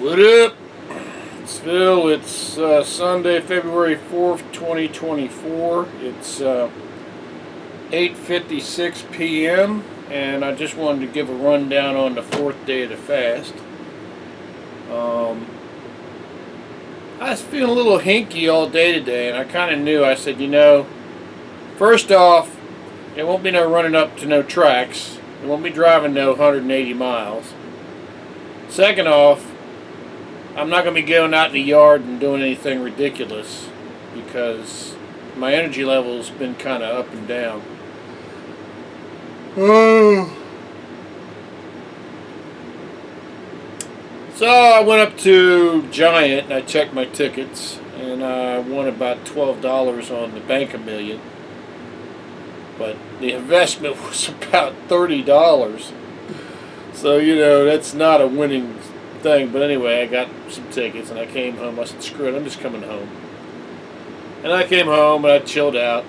What up? It's Phil. It's Sunday, February 4th, 2024. It's 8:56 p.m. and I just wanted to give a rundown on the fourth day of the fast. I was feeling a little hinky all day today, and I kind of knew. I said, first off, there won't be no running up to no tracks. There won't be driving no 180 miles. Second off, I'm not going to be going out in the yard and doing anything ridiculous because my energy level's been kind of up and down. So I went up to Giant and I checked my tickets, and I won about $12 on the Bank a Million. But the investment was about $30. So, that's not a winning thing. But anyway, I got some tickets and I came home. I said, screw it, I'm just coming home. And I came home and I chilled out,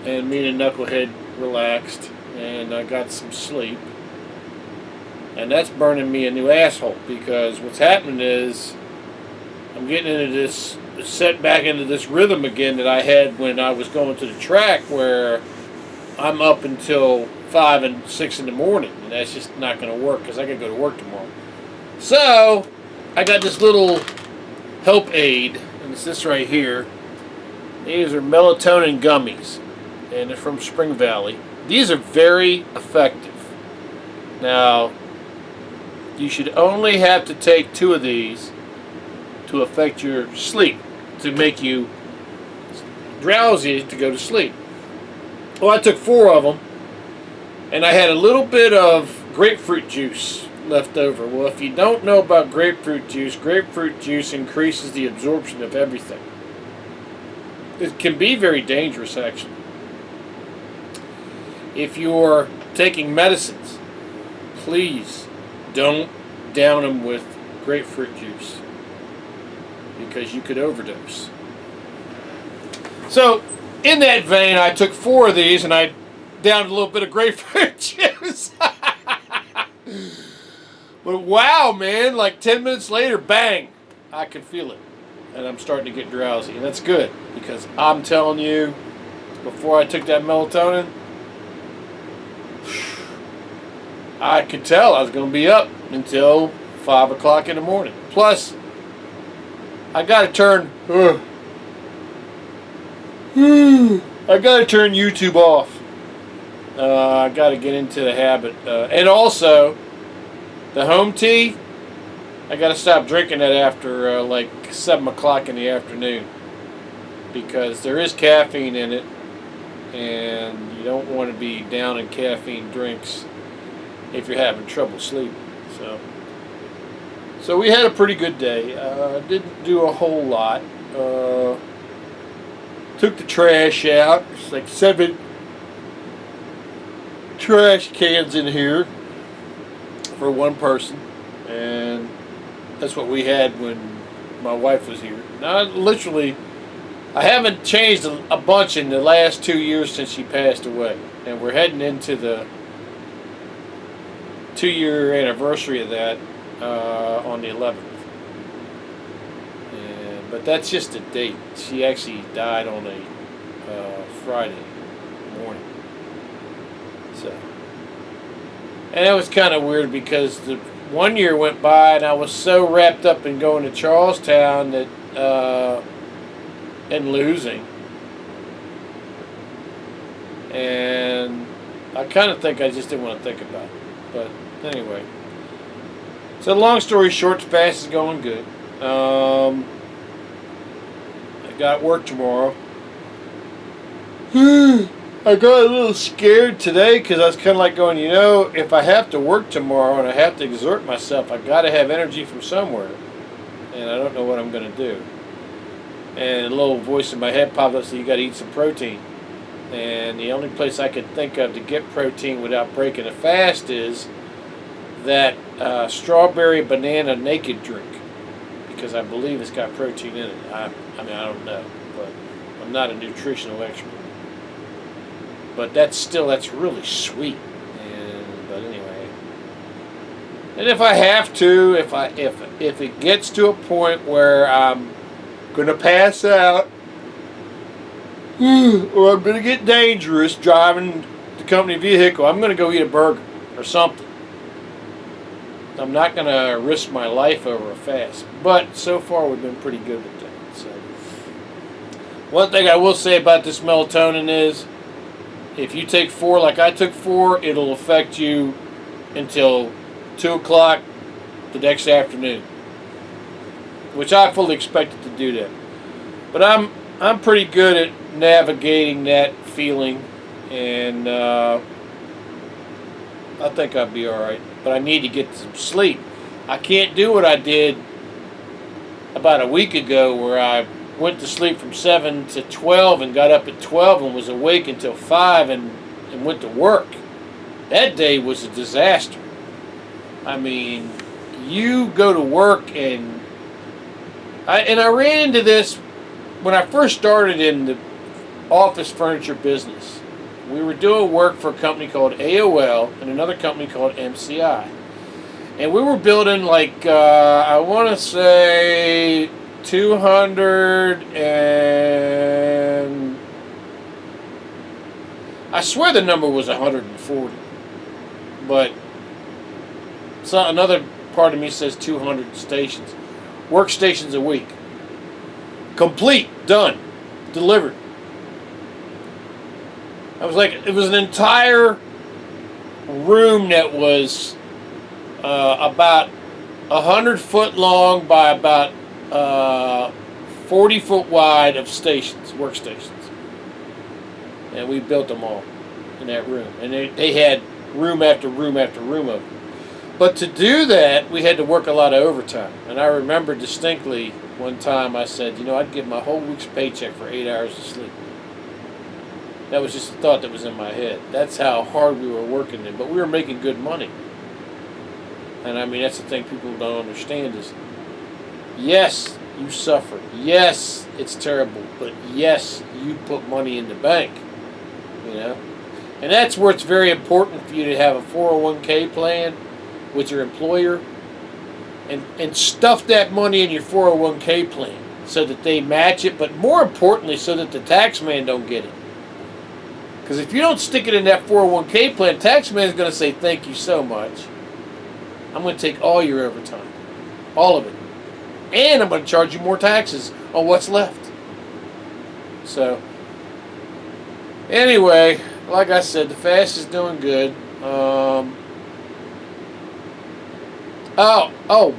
and me and Knucklehead relaxed, and I got some sleep. And that's burning me a new asshole, because what's happening is I'm getting into this, set back into this rhythm again that I had when I was going to the track, where I'm up until 5 and 6 in the morning, and that's just not going to work because I got to go to work tomorrow. So I got this little help aid, and it's this right here. These are melatonin gummies, and they're from Spring Valley. These are very effective. Now, you should only have to take 2 of these to affect your sleep, to make you drowsy to go to sleep. Well, I took 4 of them, and I had a little bit of grapefruit juice left over. Well, if you don't know about grapefruit juice increases the absorption of everything. It can be very dangerous, actually. If you're taking medicines, please don't down them with grapefruit juice, because you could overdose. So, in that vein, I took 4 of these and I downed a little bit of grapefruit juice. But wow, man, like 10 minutes later, bang, I can feel it. And I'm starting to get drowsy. And that's good, because I'm telling you, before I took that melatonin, I could tell I was going to be up until 5 o'clock in the morning. Plus, I got to turn YouTube off. I got to get into the habit. And also, the home tea, I got to stop drinking that after like 7 o'clock in the afternoon, because there is caffeine in it, and you don't want to be down in caffeine drinks if you're having trouble sleeping. So we had a pretty good day. Didn't do a whole lot. Took the trash out. It's like 7 trash cans in here for one person, and that's what we had when my wife was here. Now, literally, I haven't changed a bunch in the last 2 years since she passed away, and we're heading into the 2-year anniversary of that on the 11th. But that's just a date. She actually died on a Friday morning. And it was kind of weird, because the 1 year went by and I was so wrapped up in going to Charlestown that and losing. And I kind of think I just didn't want to think about it. But anyway. So long story short, the fast is going good. I got work tomorrow. I got a little scared today, because I was kind of like going, if I have to work tomorrow and I have to exert myself, I got to have energy from somewhere, and I don't know what I'm going to do. And a little voice in my head popped up, so you got to eat some protein. And the only place I could think of to get protein without breaking a fast is that strawberry banana naked drink, because I believe it's got protein in it. I don't know, but I'm not a nutritional expert. But that's really sweet. But anyway, And if I have to, if it gets to a point where I'm gonna pass out, or I'm gonna get dangerous driving the company vehicle, I'm gonna go eat a burger or something. I'm not gonna risk my life over a fast. But so far we've been pretty good with that. So one thing I will say about this melatonin is, if you take 4 like I took 4, it'll affect you until 2 o'clock the next afternoon, which I fully expected to do that. But I'm pretty good at navigating that feeling, and I think I'll be all right. But I need to get some sleep. I can't do what I did about a week ago, where I went to sleep from 7 to 12 and got up at 12 and was awake until 5 and went to work. That day was a disaster. I mean, you go to work, and I ran into this when I first started in the office furniture business. We were doing work for a company called AOL and another company called MCI. And we were building, like, I want to say 200 and... I swear the number was 140. But another part of me says 200 stations. Workstations a week. Complete. Done. Delivered. I was like, it was an entire room that was about 100 foot long by about 40 foot wide of stations, workstations. And we built them all in that room. And they had room after room after room of them. But to do that, we had to work a lot of overtime. And I remember distinctly one time I said, I'd give my whole week's paycheck for 8 hours of sleep. That was just a thought that was in my head. That's how hard we were working then. But we were making good money. And I mean, that's the thing people don't understand is, yes, you suffer. Yes, it's terrible. But yes, you put money in the bank. And that's where it's very important for you to have a 401k plan with your employer, and stuff that money in your 401k plan so that they match it, but more importantly so that the tax man don't get it. Because if you don't stick it in that 401k plan, tax man is going to say, thank you so much. I'm going to take all your overtime. All of it. And I'm going to charge you more taxes on what's left. So, anyway, like I said, the fast is doing good.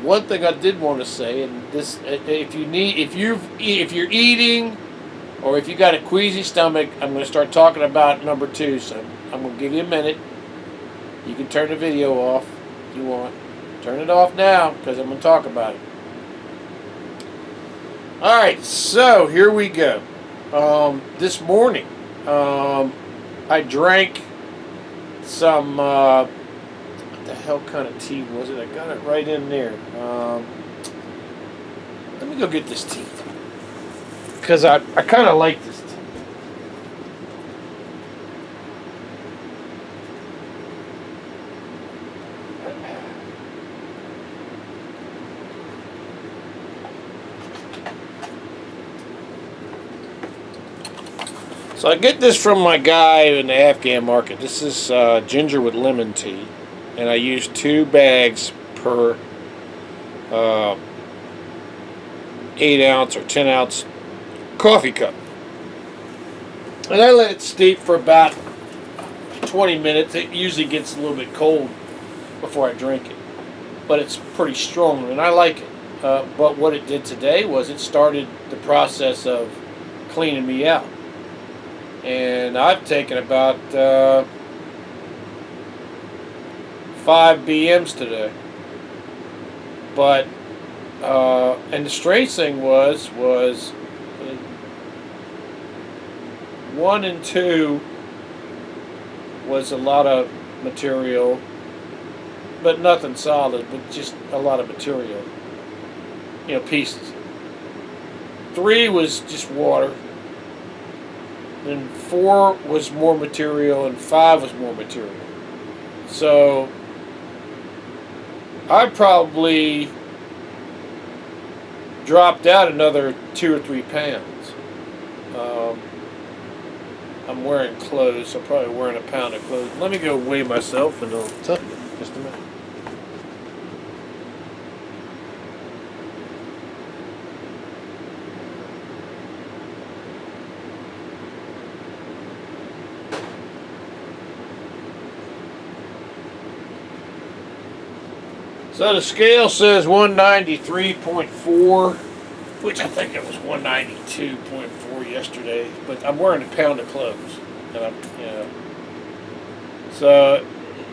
One thing I did want to say, and this, if you're eating, or if you got a queasy stomach, I'm going to start talking about number 2. So I'm going to give you a minute. You can turn the video off if you want. Turn it off now, because I'm going to talk about it. All right, so here we go. This morning, I drank some, what the hell kind of tea was it? I got it right in there. Let me go get this tea, because I kind of like this tea. So I get this from my guy in the Afghan market. This is ginger with lemon tea. And I use 2 bags per 8-ounce or 10-ounce coffee cup. And I let it steep for about 20 minutes. It usually gets a little bit cold before I drink it. But it's pretty strong, and I like it. But what it did today was it started the process of cleaning me out. And I've taken about 5 BMs today. But and the strange thing was 1 and 2 was a lot of material, but nothing solid, but just a lot of material, pieces. 3 was just water. Then 4 was more material, and 5 was more material. So I probably dropped out another 2 or 3 pounds. Um, I'm wearing clothes, so I'm probably wearing a pound of clothes. Let me go weigh myself and I'll tell you. Just a minute. So the scale says 193.4, which I think it was 192.4 yesterday. But I'm wearing a pound of clothes, and so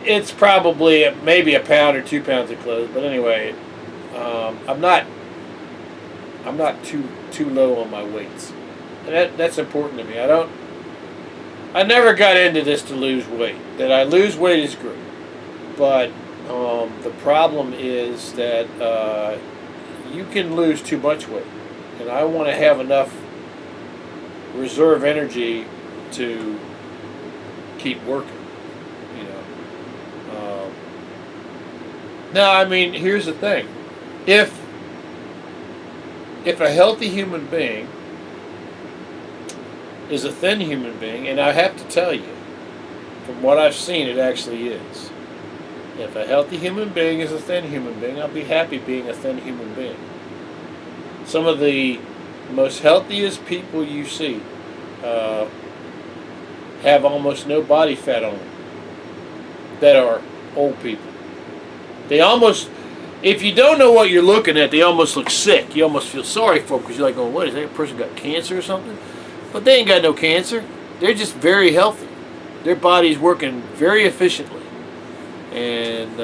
it's probably maybe a pound or 2 pounds of clothes. But anyway, I'm not too low on my weights, and that's important to me. I never got into this to lose weight. That I lose weight is great, but the problem is that you can lose too much weight, and I want to have enough reserve energy to keep working. You know. Now, I mean, here's the thing: if a healthy human being is a thin human being, and I have to tell you, from what I've seen, it actually is. If a healthy human being is a thin human being, I'll be happy being a thin human being. Some of the most healthiest people you see have almost no body fat on them that are old people. They almost, if you don't know what you're looking at, they almost look sick. You almost feel sorry for them because you're like, oh, what is that person got cancer or something? But they ain't got no cancer. They're just very healthy. Their body's working very efficiently. And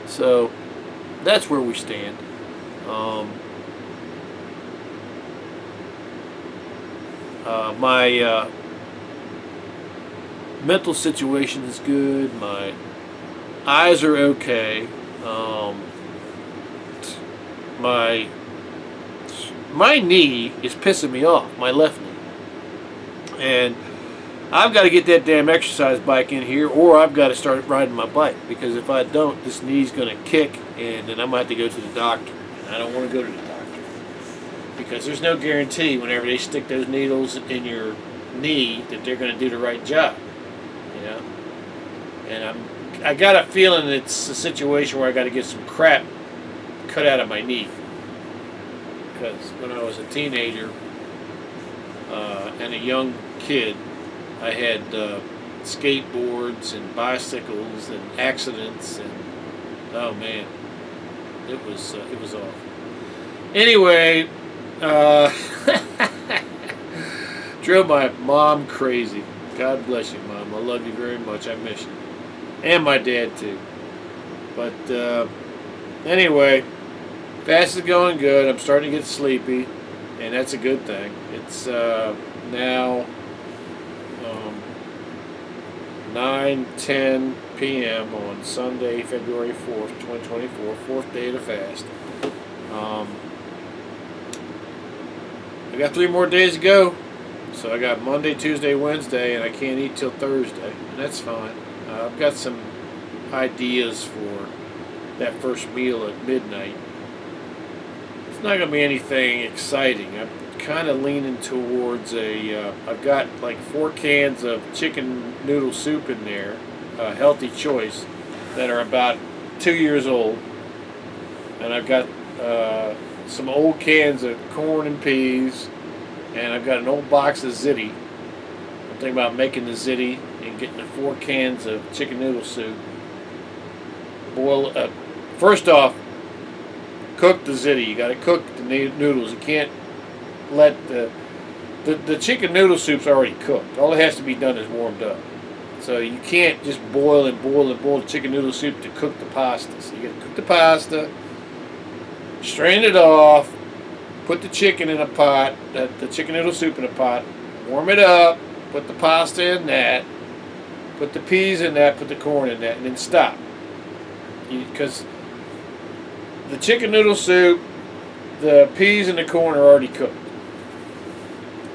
so that's where we stand. My mental situation is good. My eyes are okay. My knee is pissing me off. My left knee, and I've got to get that damn exercise bike in here, or I've got to start riding my bike, because if I don't, this knee's going to kick, and then I'm going to have to go to the doctor. And I don't want to go to the doctor, because there's no guarantee whenever they stick those needles in your knee that they're going to do the right job. You know? And I got a feeling it's a situation where I got to get some crap cut out of my knee. Because when I was a teenager and a young kid, I had skateboards and bicycles and accidents, and oh man, it was awful. Anyway, drove my mom crazy. God bless you, Mom. I love you very much. I miss you, and my dad too. But anyway, fast is going good. I'm starting to get sleepy, and that's a good thing. It's now 9:10 p.m. on Sunday, February 4th, 2024, fourth day of the fast. I got 3 more days to go, so I got Monday, Tuesday, Wednesday, and I can't eat till Thursday, and that's fine. I've got some ideas for that first meal at midnight. It's not going to be anything exciting. I'm kind of leaning towards I've got like 4 cans of chicken noodle soup in there, a healthy choice, that are about 2 years old. And I've got some old cans of corn and peas, and I've got an old box of ziti. I'm thinking about making the ziti and getting the 4 cans of chicken noodle soup. First off, cook the ziti. You got to cook the noodles. You can't let the chicken noodle soup's already cooked. All it has to be done is warmed up. So you can't just boil the chicken noodle soup to cook the pasta. So you got to cook the pasta, strain it off, put the chicken in a pot, the chicken noodle soup in a pot, warm it up, put the pasta in that, put the peas in that, put the corn in that, and then stop. Because the chicken noodle soup, the peas and the corn are already cooked.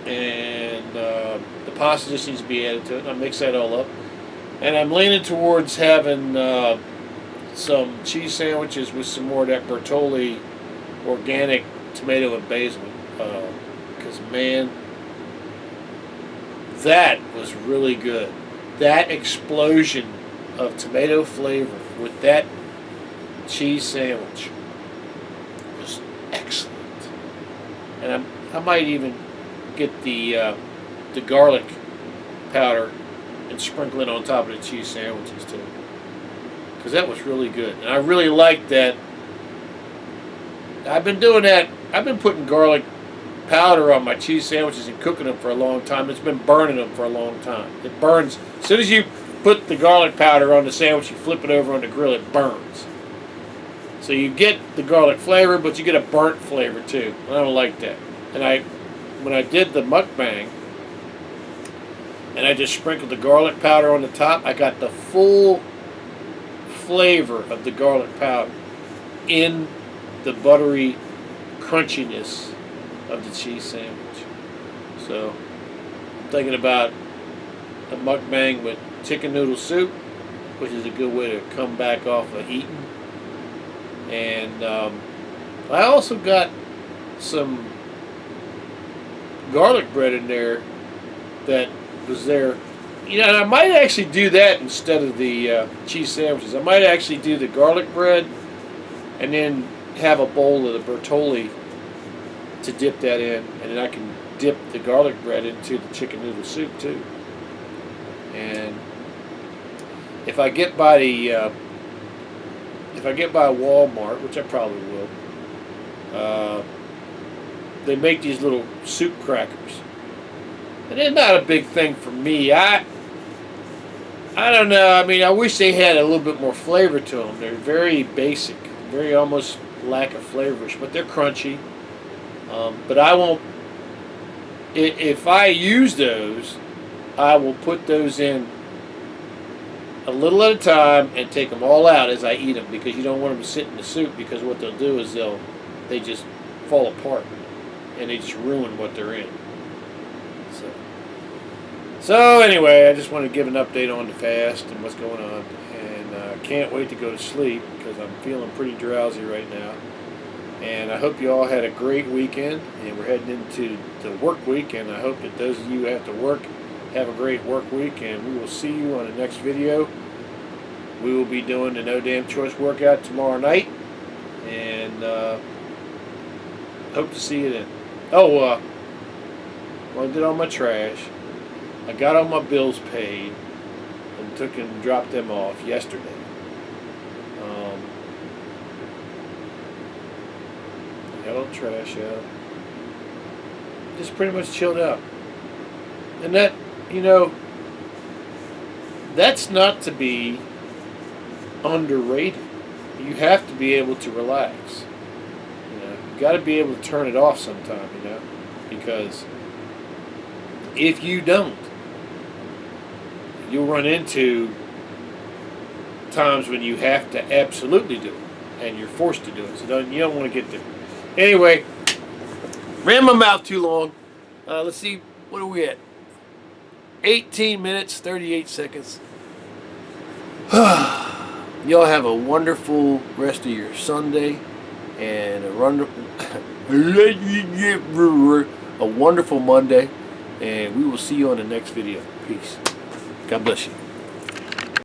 And the pasta just needs to be added to it. And I'll mix that all up. And I'm leaning towards having some cheese sandwiches with some more of that Bertolli organic tomato and basil. Because, man, that was really good. That explosion of tomato flavor with that cheese sandwich was excellent. And I might even get the garlic powder and sprinkle it on top of the cheese sandwiches too, because that was really good. And I really like that. I've been doing that. I've been putting garlic powder on my cheese sandwiches and cooking them for a long time. It's been burning them for a long time. It burns. As soon as you put the garlic powder on the sandwich, you flip it over on the grill, it burns. So you get the garlic flavor, but you get a burnt flavor too. And I don't like that. And when I did the mukbang, and I just sprinkled the garlic powder on the top, I got the full flavor of the garlic powder in the buttery crunchiness of the cheese sandwich. So I'm thinking about a mukbang with chicken noodle soup, which is a good way to come back off of eating. And I also got some garlic bread in there that was there. You know, and I might actually do that instead of the cheese sandwiches. I might actually do the garlic bread and then have a bowl of the Bertolli to dip that in, and then I can dip the garlic bread into the chicken noodle soup too. And if I get by Walmart, which I probably will, they make these little soup crackers, and they're not a big thing for me. I don't know. I mean, I wish they had a little bit more flavor to them. They're very basic, very almost lack of flavors, but they're crunchy. But I won't. If I use those, I will put those in a little at a time and take them all out as I eat them, because you don't want them to sit in the soup, because what they'll do is they just fall apart and they just ruin what they're in. So anyway, I just want to give an update on the fast and what's going on, and can't wait to go to sleep because I'm feeling pretty drowsy right now. And I hope you all had a great weekend, and we're heading into the work week, and I hope that those of you who have to work have a great work week, and we will see you on the next video. We will be doing the No Damn Choice workout tomorrow night, and hope to see you then. Oh, well, I did all my trash. I got all my bills paid and took and dropped them off yesterday. I got all the trash out. Just pretty much chilled out. And that, that's not to be underrated. You have to be able to relax. You got to be able to turn it off sometime, because if you don't, you'll run into times when you have to absolutely do it, and you're forced to do it. So you don't want to get there. Anyway, ran my mouth too long. Let's see, what are we at? 18 minutes, 38 seconds. Y'all have a wonderful rest of your Sunday, and a wonderful Monday, and we will see you on the next video. Peace. God bless you.